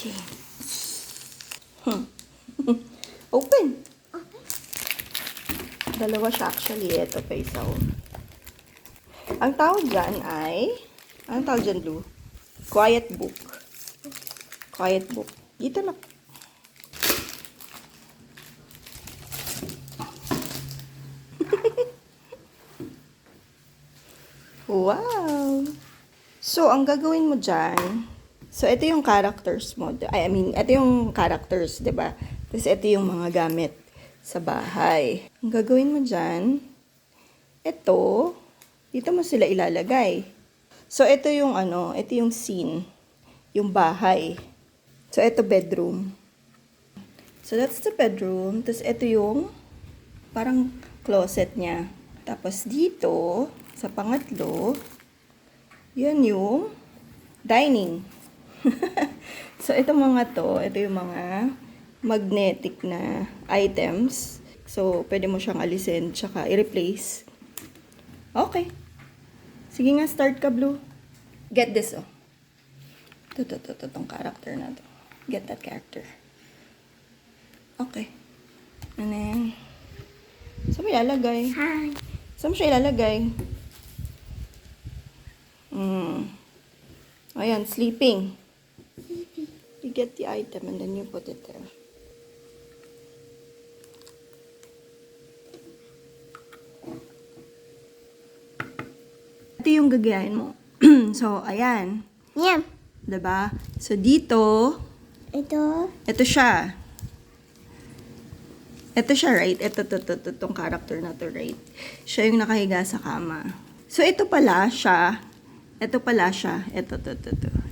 James. Open. Dalawa siya actually. Ito pa isa. Ang tawag dyan ay, anong tawag dyan, Blue? Quiet book. Quiet book. Dito na. Wow! So, ang gagawin mo dyan, so, ito yung characters mo. Ito yung characters, diba? Tapos, ito yung mga gamit sa bahay. Ang gagawin mo dyan, ito, dito mo sila ilalagay. So, ito yung ito yung scene, yung bahay. So, ito bedroom. So, that's the bedroom. Tapos, ito yung parang closet niya. Tapos, dito, sa pangatlo, yan yung dining. So, ito yung mga magnetic na items. So, pwede mo siyang alisin, tsaka i-replace. Okay. Sige nga, start ka, Blue. Get this, oh. Itong character na to. Get that character. Okay. And then, saan mo ilalagay? Hi. Saan mo siya ilalagay? Ayan, sleeping. You get the item and then you put it there. Ito yung gagayahin mo. So, ayan. Yeah. Diba? So, dito, Ito. ito siya. Ito siya, right? Itong character na to, right? Siya yung nakahiga sa kama. So, ito pala siya. Ito pala siya. Ito.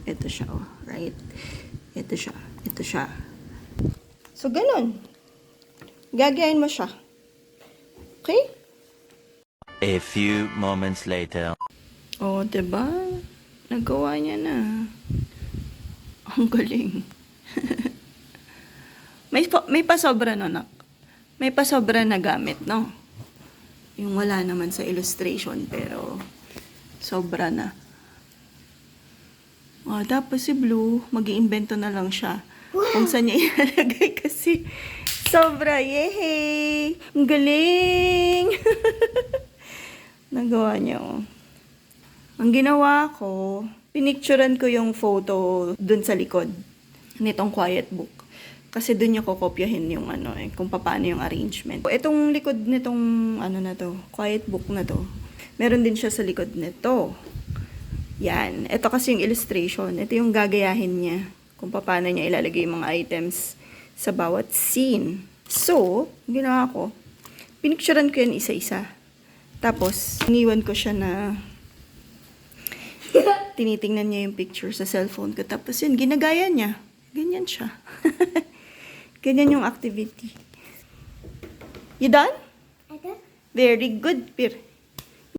Ito siya, oh. Right? Ito siya. Ito siya. So, ganun. Gagayahin mo siya. Okay? A few moments later. Oh, diba? Nagawa niya na. Ang galing. may pasobra no, nak? May pasobra na gamit, no? Yung wala naman sa illustration, pero sobra na. Oh, tapos si Blue, mag-iimbento na lang siya. Kung saan niya ilalagay kasi sobra. Yehey! Ang galing! Nagawa niya, oh. Ang ginawa ko, pinicturean ko yung photo dun sa likod nitong quiet book. Kasi dun niya kokopyahin yung kung paano yung arrangement. Itong likod nitong na to, quiet book na to, meron din siya sa likod nito. Yan. Ito kasi yung illustration. Ito yung gagayahin niya kung paano niya ilalagay yung mga items sa bawat scene. So, ginawa ko, pinicturean ko yan isa-isa. Tapos, iniwan ko siya na tinitingnan niya yung picture sa cellphone ko. Tapos yun, ginagaya niya. Ganyan siya. Ganyan yung activity. You done? Ito. Very good, Pir.